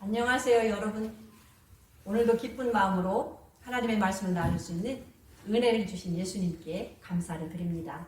안녕하세요, 여러분. 오늘도 기쁜 마음으로 하나님의 말씀을 나눌 수 있는 은혜를 주신 예수님께 감사를 드립니다.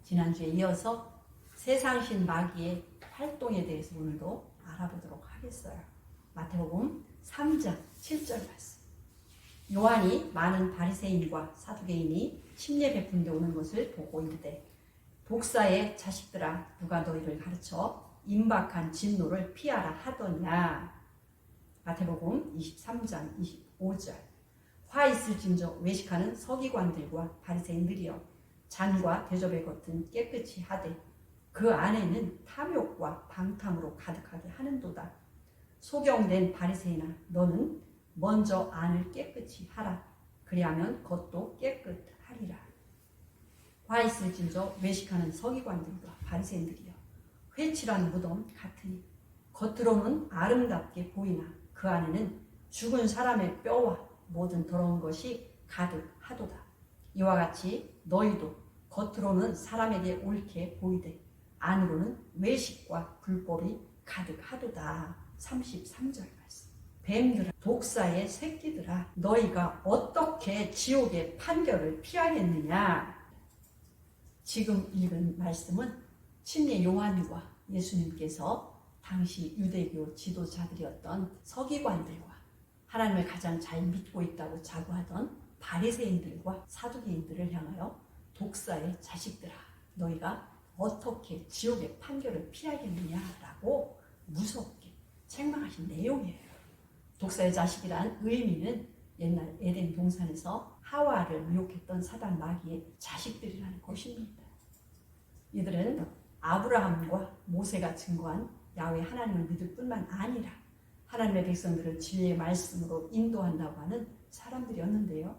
지난주에 이어서 세상신 마귀의 활동에 대해서 오늘도 알아보도록 하겠어요. 마태복음 3장 7절 말씀. 요한이 많은 바리새인과 사두개인이 침례 베푼데 오는 것을 보고 이르되, 독사의 자식들아, 누가 너희를 가르쳐 임박한 진노를 피하라 하더냐. 마태복음 23장 25절. 화 있을진저 외식하는 서기관들과 바리새인들이여, 잔과 대접의 겉은 깨끗이 하되 그 안에는 탐욕과 방탕으로 가득하게 하는도다. 소경된 바리새인아, 너는 먼저 안을 깨끗이 하라. 그리하면 겉도 깨끗하리라. 화 있을진저 외식하는 서기관들과 바리새인들이여, 회칠한 무덤 같으니 겉으로는 아름답게 보이나 그 안에는 죽은 사람의 뼈와 모든 더러운 것이 가득하도다. 이와 같이 너희도 겉으로는 사람에게 옳게 보이되 안으로는 외식과 불법이 가득하도다. 33절 말씀. 뱀들아, 독사의 새끼들아, 너희가 어떻게 지옥의 판결을 피하겠느냐. 지금 읽은 말씀은 침례 요한과 예수님께서 당시 유대교 지도자들이었던 서기관들과 하나님을 가장 잘 믿고 있다고 자부하던 바리새인들과 사두개인들을 향하여, 독사의 자식들아, 너희가 어떻게 지옥의 판결을 피하겠느냐라고 무섭게 책망하신 내용이에요. 독사의 자식이란 의미는 옛날 에덴 동산에서 하와를 미혹했던 사단 마귀의 자식들이라는 것입니다. 이들은 아브라함과 모세가 증거한 야훼 하나님을 믿을 뿐만 아니라 하나님의 백성들을 진리의 말씀으로 인도한다고 하는 사람들이었는데요.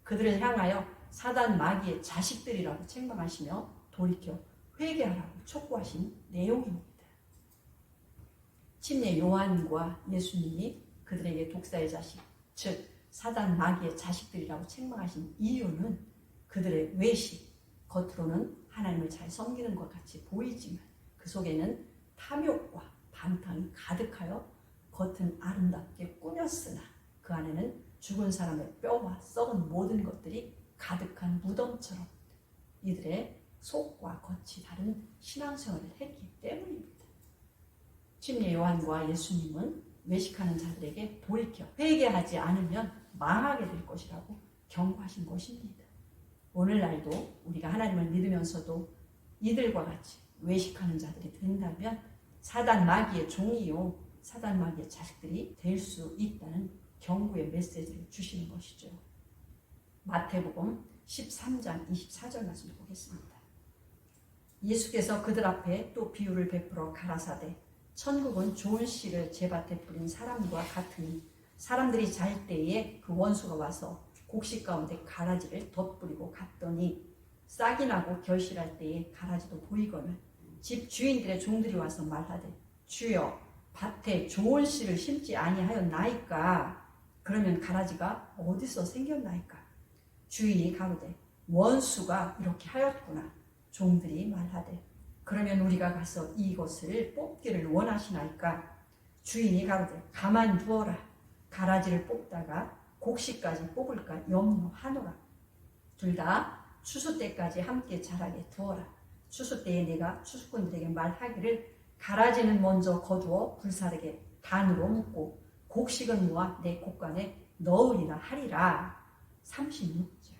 그들을 향하여 사단 마귀의 자식들이라고 책망하시며 돌이켜 회개하라고 촉구하신 내용입니다. 침례 요한과 예수님이 그들에게 독사의 자식, 즉 사단 마귀의 자식들이라고 책망하신 이유는 그들의 외식, 겉으로는 하나님을 잘 섬기는 것 같이 보이지만 그 속에는 탐욕과 방탕이 가득하여 겉은 아름답게 꾸몄으나 그 안에는 죽은 사람의 뼈와 썩은 모든 것들이 가득한 무덤처럼 이들의 속과 겉이 다른 신앙생활을 했기 때문입니다. 침례 요한과 예수님은 외식하는 자들에게 돌이켜 회개하지 않으면 망하게 될 것이라고 경고하신 것입니다. 오늘날도 우리가 하나님을 믿으면서도 이들과 같이 외식하는 자들이 된다면 사단 마귀의 종이요, 사단 마귀의 자식들이 될 수 있다는 경고의 메시지를 주시는 것이죠. 마태복음 13장 24절 말씀을 보겠습니다. 예수께서 그들 앞에 또 비유를 베풀어 가라사대, 천국은 좋은 씨를 제밭에 뿌린 사람과 같으니 사람들이 잘 때에 그 원수가 와서 곡식 가운데 가라지를 덧뿌리고 갔더니 싹이 나고 결실할 때에 가라지도 보이거늘 집 주인들의 종들이 와서 말하되, 주여, 밭에 좋은 씨를 심지 아니하였나이까? 그러면 가라지가 어디서 생겼나이까? 주인이 가로되, 원수가 이렇게 하였구나. 종들이 말하되, 그러면 우리가 가서 이것을 뽑기를 원하시나이까? 주인이 가로되, 가만 두어라. 가라지를 뽑다가 곡식까지 뽑을까 염려하노라. 둘 다 추수 때까지 함께 자라게 두어라. 추수 때에 내가 추수꾼들에게 말하기를, 가라지는 먼저 거두어 불사르게 단으로 묶고 곡식은 모아 내 곡간에 넣으리라 하리라. 36절.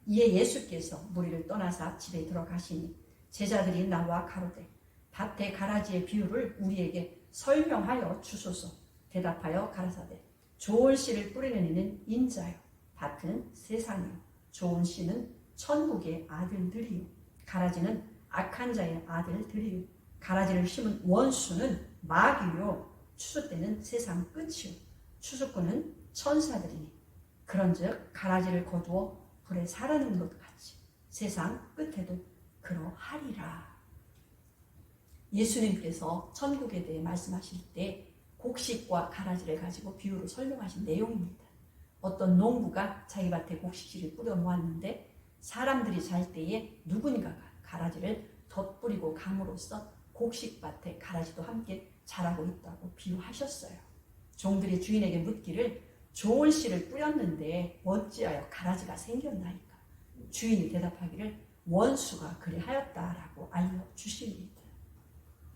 이에 예수께서 무리를 떠나사 집에 들어가시니 제자들이 나와 가로되, 밭의 가라지의 비유를 우리에게 설명하여 주소서. 대답하여 가라사대, 좋은 씨를 뿌리는 이는 인자요, 밭은 세상이요, 좋은 씨는 천국의 아들들이요, 가라지는 악한 자의 아들들이요, 가라지를 심은 원수는 마귀요, 추수 때는 세상 끝이요, 추수꾼은 천사들이니 그런즉 가라지를 거두어 불에 사르는 것 같이 세상 끝에도 그러하리라. 예수님께서 천국에 대해 말씀하실 때 곡식과 가라지를 가지고 비유로 설명하신 내용입니다. 어떤 농부가 자기 밭에 곡식씨를 뿌려 놓았는데 사람들이 잘 때에 누군가가 가라지를 덧뿌리고 감으로써 곡식밭에 가라지도 함께 자라고 있다고 비유하셨어요. 종들이 주인에게 묻기를 좋은 씨를 뿌렸는데 어찌하여 가라지가 생겼나이까. 주인이 대답하기를 원수가 그리하였다라고 알려주십니다.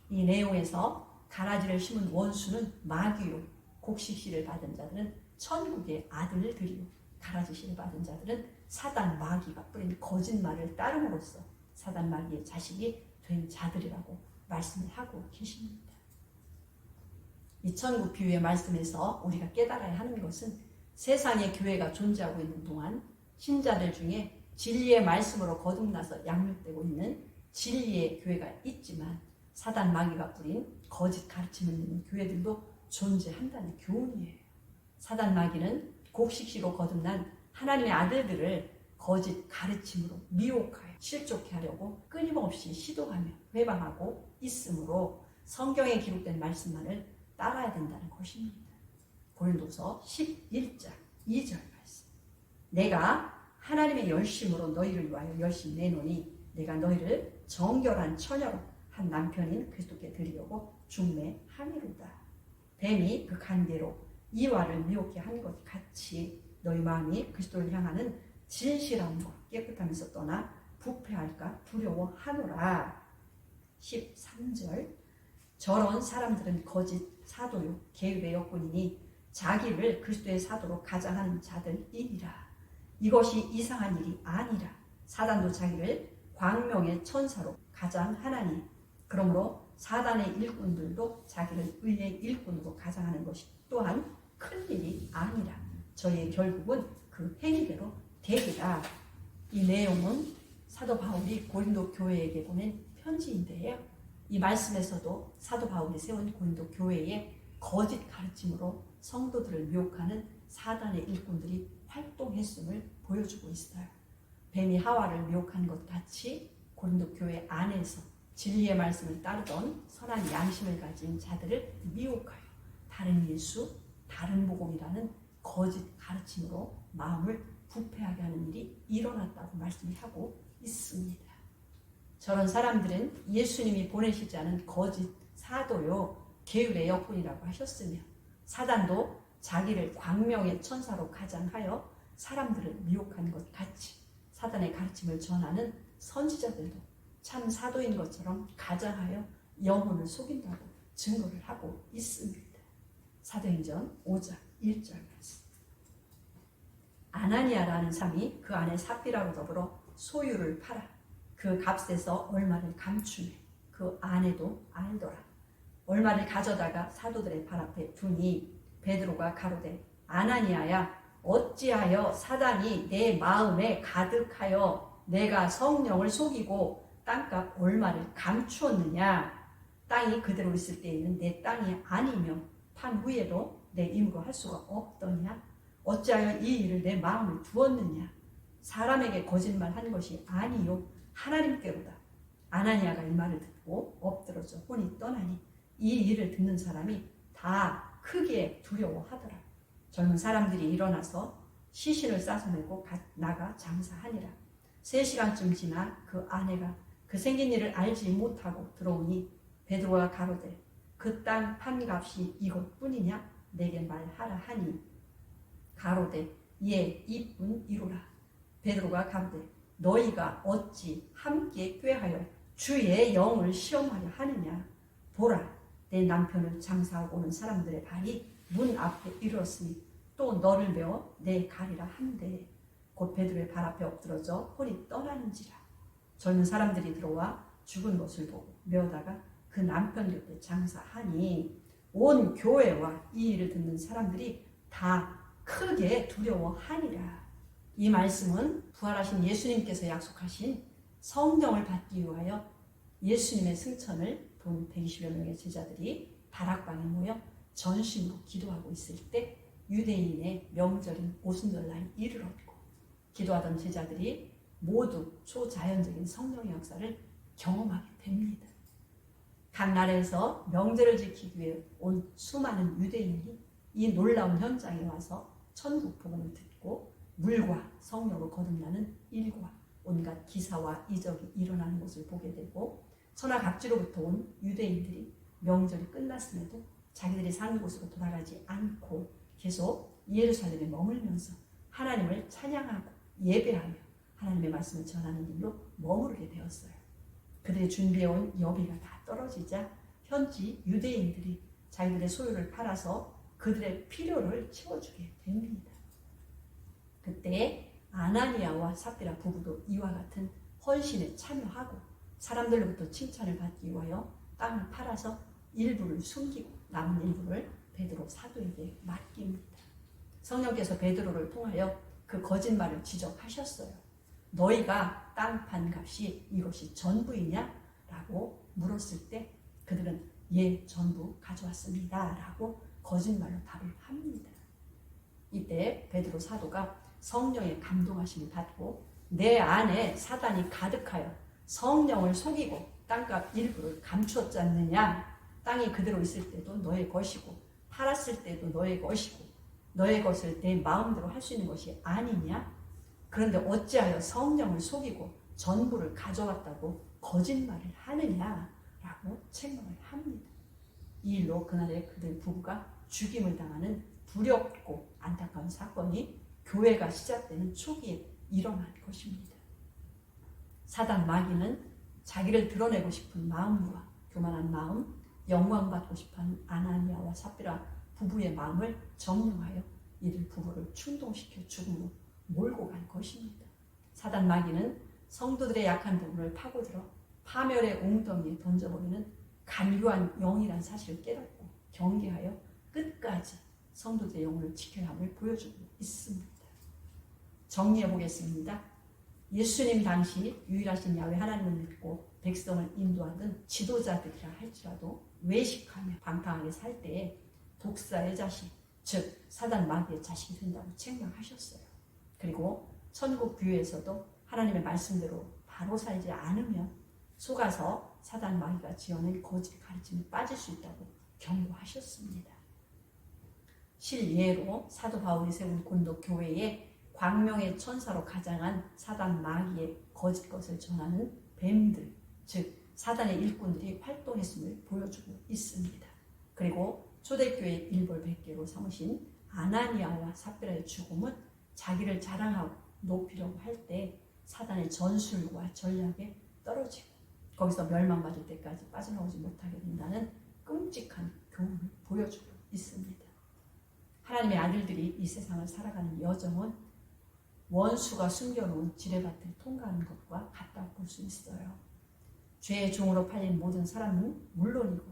이 내용에서 가라지를 심은 원수는 마귀요, 곡식씨를 받은 자들은 천국의 아들들이요, 가라지씨를 받은 자들은 사단 마귀가 뿌린 거짓말을 따름으로써 사단 마귀의 자식이 된 자들이라고 말씀을 하고 계십니다. 이 천국 비유의 말씀에서 우리가 깨달아야 하는 것은 세상의 교회가 존재하고 있는 동안 신자들 중에 진리의 말씀으로 거듭나서 양육되고 있는 진리의 교회가 있지만 사단 마귀가 뿌린 거짓 가르침을 있는 교회들도 존재한다는 교훈이에요. 사단 마귀는 곡식씨로 거듭난 하나님의 아들들을 거짓 가르침으로 미혹하여 실족케 하려고 끊임없이 시도하며 회방하고 있으므로 성경에 기록된 말씀만을 따라야 된다는 것입니다. 고린도서 11장 2절 말씀. 내가 하나님의 열심으로 너희를 위하여 열심 내노니 내가 너희를 정결한 처녀로 한 남편인 그리스도께 드리려고 중매하미로다. 뱀이 그 관계로 이와를 미혹해 한 것 같이 너희 마음이 그리스도를 향하는 진실함과 깨끗함에서 떠나 부패할까 두려워하노라. 13절. 저런 사람들은 거짓 사도요 계율의 여꾼이니 자기를 그리스도의 사도로 가장하는 자들이니라. 이것이 이상한 일이 아니라 사단도 자기를 광명의 천사로 가장하나니 그러므로 사단의 일꾼들도 자기를 의의 일꾼으로 가장하는 것이 또한 큰 일이 아니라 저희의 결국은 그 행위대로 되리라. 이 내용은 사도 바울이 고린도 교회에게 보낸 편지인데요. 이 말씀에서도 사도 바울이 세운 고린도 교회의 거짓 가르침으로 성도들을 미혹하는 사단의 일꾼들이 활동했음을 보여주고 있어요. 뱀이 하와를 미혹한 것 같이 고린도 교회 안에서 진리의 말씀을 따르던 선한 양심을 가진 자들을 미혹하여 다른 예수, 다른 복음이라는 거짓 가르침으로 마음을 부패하게 하는 일이 일어났다고 말씀을 하고 있습니다. 저런 사람들은 예수님이 보내시지 않은 거짓 사도요 계율의 여꾼이라고 하셨으며 사단도 자기를 광명의 천사로 가장하여 사람들을 미혹한 것 같이 사단의 가르침을 전하는 선지자들도 참 사도인 것처럼 가장하여 영혼을 속인다고 증거를 하고 있습니다. 사도행전 5장 1절 말씀. 아나니아라는 사람이 그 안에 삽비라로 더불어 소유를 팔아 그 값에서 얼마를 감추매 그 아내도 알더라. 얼마를 가져다가 사도들의 발 앞에 두니 베드로가 가로되 아나니아야 어찌하여 사단이 내 마음에 가득하여 내가 성령을 속이고 땅값 얼마를 감추었느냐. 땅이 그대로 있을 때에는 내 땅이 아니며 판 후에도 내 임으로 할 수가 없더냐. 어찌하여 이 일을 내 마음을 두었느냐. 사람에게 거짓말한 것이 아니요 하나님께로다. 아나니아가 이 말을 듣고 엎드러져 혼이 떠나니 이 일을 듣는 사람이 다 크게 두려워하더라. 젊은 사람들이 일어나서 시신을 싸서 메고 나가 장사하니라. 3시간쯤 지나 그 아내가 그 생긴 일을 알지 못하고 들어오니 베드로가 가로되 그 땅 판값이 이것뿐이냐 내게 말하라 하니 가로되 예 이뿐이로라. 베드로가 가로되 너희가 어찌 함께 꾀하여 주의 영을 시험하려 하느냐. 보라 내 남편을 장사하고 오는 사람들의 발이 문 앞에 이르렀으니 또 너를 메어 내 가리라 한데 곧 베드로의 발 앞에 엎드러져 혼이 떠나는지라. 젊은 사람들이 들어와 죽은 것을 보고 메어다가 그 남편 곁에 장사하니 온 교회와 이 일을 듣는 사람들이 다 크게 두려워하니라. 이 말씀은 부활하신 예수님께서 약속하신 성령을 받기 위하여 예수님의 승천을 본 120여 명의 제자들이 다락방에 모여 전심으로 기도하고 있을 때 유대인의 명절인 오순절날이 이르렀고 기도하던 제자들이 모두 초자연적인 성령의 역사를 경험하게 됩니다. 각 나라에서 명절을 지키기 위해 온 수많은 유대인이 이 놀라운 현장에 와서 천국 복음을 듣고 물과 성령으로 거듭나는 일과 온갖 기사와 이적이 일어나는 것을 보게 되고 천하 각지로부터 온 유대인들이 명절이 끝났음에도 자기들이 사는 곳으로 돌아가지 않고 계속 예루살렘에 머물면서 하나님을 찬양하고 예배하며 하나님의 말씀을 전하는 일로 머무르게 되었어요. 그들이 준비해온 여비가 다 떨어지자 현지 유대인들이 자기들의 소유를 팔아서 그들의 필요를 채워주게 됩니다. 그때 아나니아와 삽비라 부부도 이와 같은 헌신에 참여하고 사람들로부터 칭찬을 받기 위하여 땅을 팔아서 일부를 숨기고 남은 일부를 베드로 사도에게 맡깁니다. 성령께서 베드로를 통하여 그 거짓말을 지적하셨어요. 너희가 땅 판 값이 이것이 전부이냐? 라고 물었을 때 그들은 예, 전부 가져왔습니다. 라고 거짓말로 답을 합니다. 이때 베드로 사도가 성령의 감동하심을 받고 내 안에 사단이 가득하여 성령을 속이고 땅값 일부를 감추었지 않느냐? 땅이 그대로 있을 때도 너의 것이고 팔았을 때도 너의 것이고 너의 것을 내 마음대로 할 수 있는 것이 아니냐? 그런데 어찌하여 성령을 속이고 전부를 가져왔다고 거짓말을 하느냐? 라고 책망을 합니다. 이 일로 그날에 그들 부부가 죽임을 당하는 두렵고 안타까운 사건이 교회가 시작되는 초기에 일어난 것입니다. 사단 마귀는 자기를 드러내고 싶은 마음과 교만한 마음, 영광받고 싶어하는 아나니아와 삽비라 부부의 마음을 점령하여 이들 부부를 충동시켜 죽음으로 몰고 간 것입니다. 사단 마귀는 성도들의 약한 부분을 파고들어 파멸의 웅덩이에 던져버리는 간교한 영이란 사실을 깨닫고 경계하여 끝까지 성도들의 영혼을 지켜야 함을 보여주고 있습니다. 정리해 보겠습니다. 예수님 당시 유일하신 야훼 하나님을 믿고 백성을 인도하던 지도자들이라 할지라도 외식하며 방탕하게 살 때에 독사의 자식, 즉 사단 마귀의 자식이 된다고 책망하셨어요. 그리고 천국 교회에서도 하나님의 말씀대로 바로 살지 않으면 속아서 사단 마귀가 지어낸 거짓 가르침에 빠질 수 있다고 경고하셨습니다. 실예로 사도 바울이 세운 고린도 교회에 광명의 천사로 가장한 사단 마귀의 거짓 것을 전하는 뱀들, 즉 사단의 일꾼들이 활동했음을 보여주고 있습니다. 그리고 초대교회의 일벌백계로 삼으신 아나니아와 삽비라의 죽음은 자기를 자랑하고 높이려고 할 때 사단의 전술과 전략에 떨어지고 거기서 멸망받을 때까지 빠져나오지 못하게 된다는 끔찍한 교훈을 보여주고 있습니다. 하나님의 아들들이 이 세상을 살아가는 여정은 원수가 숨겨놓은 지뢰밭을 통과하는 것과 같다고 볼 수 있어요. 죄의 종으로 팔린 모든 사람은 물론이고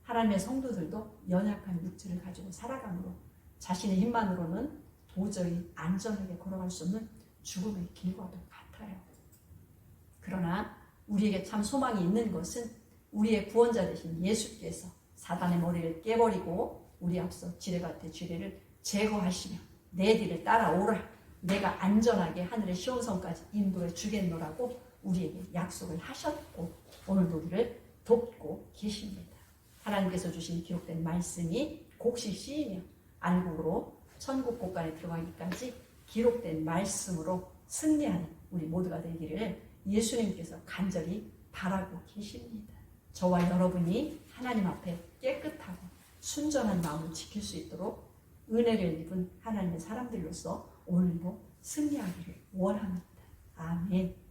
하나님의 성도들도 연약한 육체를 가지고 살아가므로 자신의 힘만으로는 도저히 안전하게 걸어갈 수 없는 죽음의 길과도 같아요. 그러나 우리에게 참 소망이 있는 것은 우리의 구원자 되신 예수께서 사단의 머리를 깨버리고 우리 앞서 지뢰밭의 지뢰를 제거하시며 내 뒤를 따라오라, 내가 안전하게 하늘의 시온성까지 인도해 주겠노라고 우리에게 약속을 하셨고 오늘도 우리를 돕고 계십니다. 하나님께서 주신 기록된 말씀이 곡식 씨이며 안국으로 천국 곳간에 들어가기까지 기록된 말씀으로 승리하는 우리 모두가 되기를 예수님께서 간절히 바라고 계십니다. 저와 여러분이 하나님 앞에 깨끗하고 순전한 마음을 지킬 수 있도록 은혜를 입은 하나님의 사람들로서 오늘도 승리하기를 원합니다. 아멘.